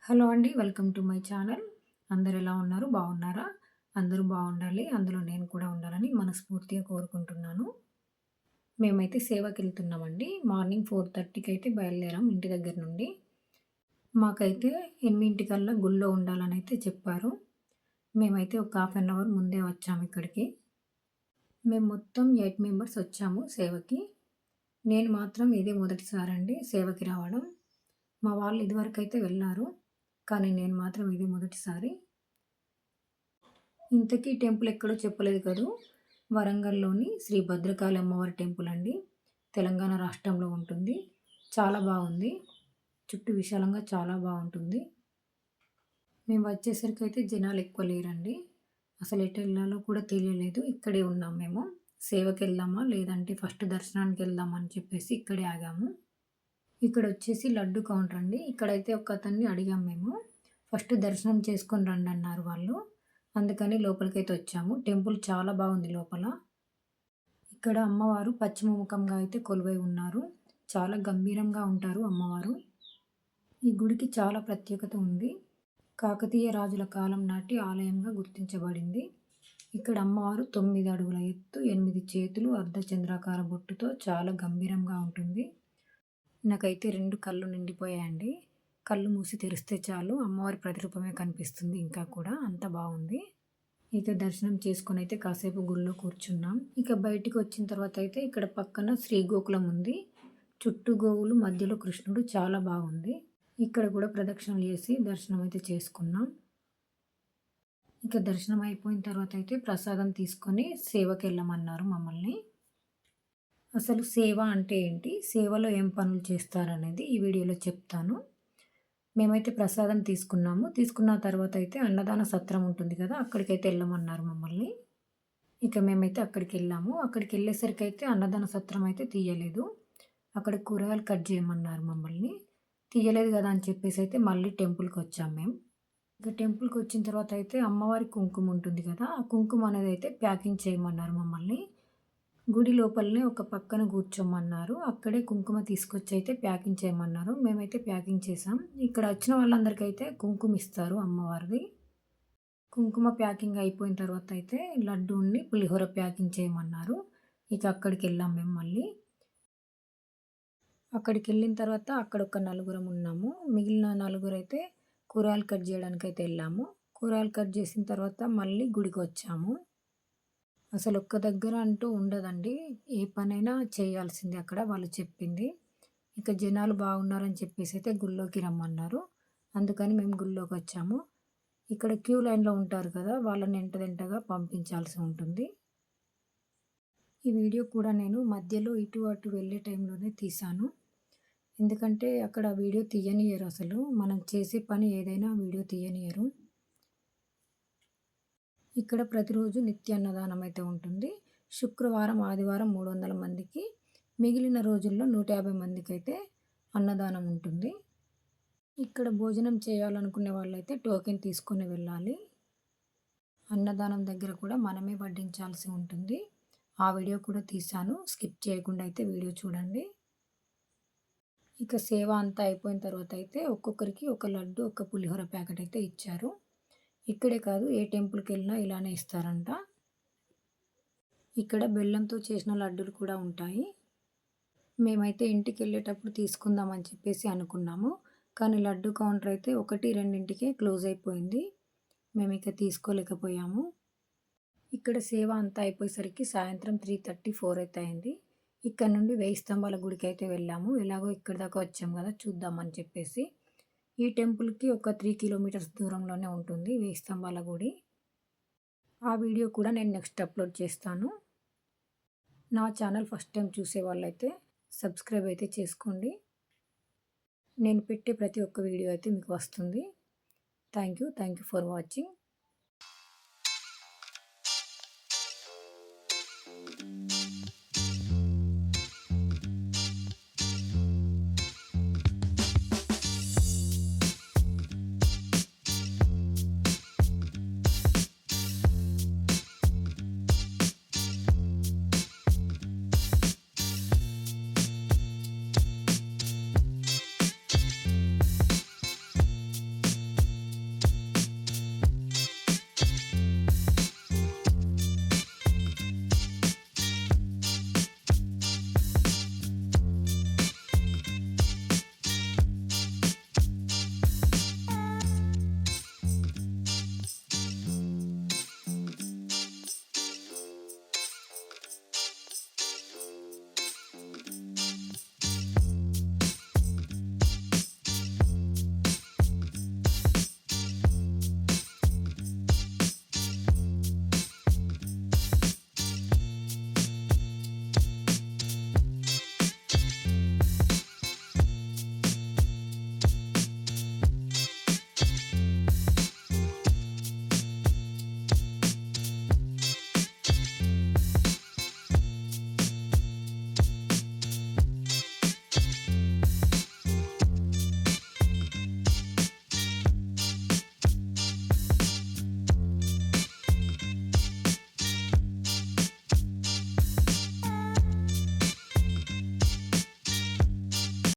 Hello అండి. Welcome to my channel. అందరూ ఎలా ఉన్నారు? బాగున్నారా? అందరూ బాగుండాలి. అందులో నేను కూడా ఉండాలని మనస్ఫూర్తిగా కోరుకుంటున్నాను. మేమైతే సేవకెళ్తున్నామండి. మార్నింగ్ 4:30కి అయితే బయలుదేరాం ఇంటి దగ్గర నుండి. మాకైతే 8 గుళ్ళో ఉండాలనైతే చెప్పారు. మేమైతే ఒక హాఫ్ అన్ అవర్ ముందే వచ్చాము ఇక్కడికి. మేము మొత్తం 8 మెంబర్స్ వచ్చాము సేవకి. నేను మాత్రం ఇదే మొదటిసారండి సేవకి రావడం. మా వాళ్ళు ఇదివరకైతే వెళ్లారు. కానీ నేను మాత్రం ఇదే మొదటిసారి. ఇంతకీ టెంపుల్ ఎక్కడో చెప్పలేదు కదూ! వరంగల్‌లోని శ్రీ భద్రకాళి అమ్మవారి టెంపుల్ అండి. తెలంగాణ రాష్ట్రంలో ఉంటుంది. చాలా బాగుంది. చుట్టూ విశాలంగా చాలా బావుంటుంది. మేము వచ్చేసరికైతే జనాలు ఎక్కువ లేరండి. అసలు ఎటెళ్ళాలో కూడా తెలియలేదు. ఇక్కడే ఉన్నాం మేము. సేవకెళ్దామా? లేదంటే ఫస్ట్ దర్శనానికెళ్దామా అని చెప్పేసి ఇక్కడే ఆగాము. ఇక్కడొచ్చేసి లడ్డు కౌంటర్ అండి. ఇక్కడైతే ఒకతన్ని అడిగాం మేము. ఫస్ట్ దర్శనం చేసుకొని రండన్నారు వాళ్ళు. అందుకని లోపలికైతే వచ్చాము. టెంపుల్ చాలా బాగుంది లోపల. ఇక్కడ అమ్మవారు పశ్చిమ ముఖంగా అయితే కొలువై ఉన్నారు. చాలా గంభీరంగా ఉంటారు అమ్మవారు. ఈ గుడికి చాలా ప్రత్యేకత ఉంది. కాకతీయ రాజుల కాలం నాటి ఆలయంగా గుర్తించబడింది. ఇక్కడ అమ్మవారు 9 అడుగుల ఎత్తు, 8 చేతులు, అర్ధచంద్రాకార బొట్టుతో చాలా గంభీరంగా ఉంటుంది. నాకైతే 2 కళ్ళు నిండిపోయాయండి. కళ్ళు మూసి తెరిస్తే చాలు అమ్మవారి ప్రతిరూపమే కనిపిస్తుంది ఇంకా కూడా. అంత బావుంది. ఇక దర్శనం చేసుకొనైతే కాసేపు గుడిలో కూర్చున్నాం. ఇక బయటికి వచ్చిన తర్వాత అయితే ఇక్కడ పక్కన శ్రీ గోకులం ఉంది. చుట్టూ గోవులు, మధ్యలో కృష్ణుడు చాలా బాగుంది. ఇక్కడ కూడా ప్రదక్షిణలు చేసి దర్శనం అయితే చేసుకున్నాం. ఇక దర్శనం అయిపోయిన తర్వాత అయితే ప్రసాదం తీసుకొని సేవకెళ్ళమన్నారు మమ్మల్ని. అసలు సేవ అంటే ఏంటి? సేవలో ఏం పనులు చేస్తారనేది ఈ వీడియోలో చెప్తాను. మేమైతే ప్రసాదం తీసుకున్నాము. తీసుకున్న తర్వాత అయితే అన్నదాన సత్రం ఉంటుంది కదా! అక్కడికైతే ఎళ్ళమన్నారు మమ్మల్ని. ఇక మేమైతే అక్కడికెళ్ళాము. అక్కడికెళ్ళేసరికైతే అన్నదాన సత్రం అయితే తీయలేదు. అక్కడ కూరగాయలు కట్ చేయమన్నారు మమ్మల్ని. తీయలేదు కదా అని చెప్పేసి అయితే మళ్ళీ టెంపుల్‌కొచ్చాం మేము. ఇక టెంపుల్‌కొచ్చిన తర్వాత అయితే అమ్మవారి కుంకుమ ఉంటుంది కదా! ఆ కుంకుమ అనేదైతే ప్యాకింగ్ చేయమన్నారు మమ్మల్ని. గుడి లోపలనే ఒక పక్కన కూర్చోమన్నారు. అక్కడే కుంకుమ తీసుకొచ్చి అయితే ప్యాకింగ్ చేయమన్నారు. మేమైతే ప్యాకింగ్ చేసాం. ఇక్కడ వచ్చిన వాళ్ళందరికైతే కుంకుమ ఇస్తారు అమ్మవారిది. కుంకుమ ప్యాకింగ్ అయిపోయిన తర్వాత అయితే లడ్డూని, పులిహోర ప్యాకింగ్ చేయమన్నారు. ఇక అక్కడికెళ్ళాం మేము మళ్ళీ. అక్కడికెళ్ళిన తర్వాత అక్కడ ఒక నలుగురం ఉన్నాము. మిగిలిన నలుగురైతే కూరగాయలు కట్ చేయడానికైతే ఎళ్ళాము. కూరగాయలు కట్ చేసిన తర్వాత మళ్ళీ గుడికొచ్చాము. అసలు ఒక్క దగ్గర అంటూ ఉండదండి. ఏ పనైనా చేయాల్సిందే అక్కడ వాళ్ళు చెప్పింది. ఇక జనాలు బాగున్నారని చెప్పేసి అయితే గుళ్ళోకి రమ్మన్నారు. అందుకని మేము గుళ్ళోకొచ్చాము. ఇక్కడ క్యూ లైన్‌లో ఉంటారు కదా! వాళ్ళని ఎంటెంటగా పంపించాల్సి ఉంటుంది. ఈ వీడియో కూడా నేను మధ్యలో ఇటు అటు వెళ్ళే టైంలోనే తీశాను. ఎందుకంటే అక్కడ వీడియో తీయనియ్యరు అసలు. మనం చేసే పని ఏదైనా వీడియో తీయనియ్యరు. ఇక్కడ ప్రతిరోజు నిత్య అన్నదానం అయితే ఉంటుంది. శుక్రవారం, ఆదివారం 300 మందికి, మిగిలిన రోజుల్లో 150 మందికైతే అన్నదానం ఉంటుంది. ఇక్కడ భోజనం చేయాలనుకునే వాళ్ళైతే టోకెన్ తీసుకొని వెళ్ళాలి. అన్నదానం దగ్గర కూడా మనమే వడ్డించాల్సి ఉంటుంది. ఆ వీడియో కూడా తీశాను. స్కిప్ చేయకుండా అయితే వీడియో చూడండి. ఇక సేవ అంతా అయిపోయిన తర్వాత అయితే ఒక్కొక్కరికి ఒక లడ్డు, ఒక పులిహోర ప్యాకెట్ అయితే ఇచ్చారు. ఇక్కడే కాదు ఏ టెంపుల్‌కెళ్ళినా ఇలానే ఇస్తారంట. ఇక్కడ బెల్లంతో చేసిన లడ్డూలు కూడా ఉంటాయి. మేమైతే ఇంటికెళ్ళేటప్పుడు తీసుకుందాం అని చెప్పేసి అనుకున్నాము. కానీ లడ్డు కౌంటర్ అయితే 1, 2కే క్లోజ్ అయిపోయింది. మేమిక తీసుకోలేకపోయాము. ఇక్కడ సేవ అంతా అయిపోయేసరికి సాయంత్రం 3:30, 4 అయితే అయింది. ఇక్కడ నుండి 1000 స్తంభాల గుడికైతే వెళ్ళాము. ఎలాగో ఇక్కడి దాకా వచ్చాం కదా! చూద్దామని చెప్పేసి. ఈ టెంపుల్‌కి ఒక 3 కిలోమీటర్స్ దూరంలోనే ఉంటుంది 1000 స్తంభాల గుడి. ఆ వీడియో కూడా నేను నెక్స్ట్ అప్‌లోడ్ చేస్తాను. నా ఛానల్ ఫస్ట్ టైం చూసే వాళ్ళైతే సబ్స్క్రైబ్ అయితే చేసుకోండి. నేను పెట్టే ప్రతి ఒక్క వీడియో అయితే మీకు వస్తుంది. Thank you for watching.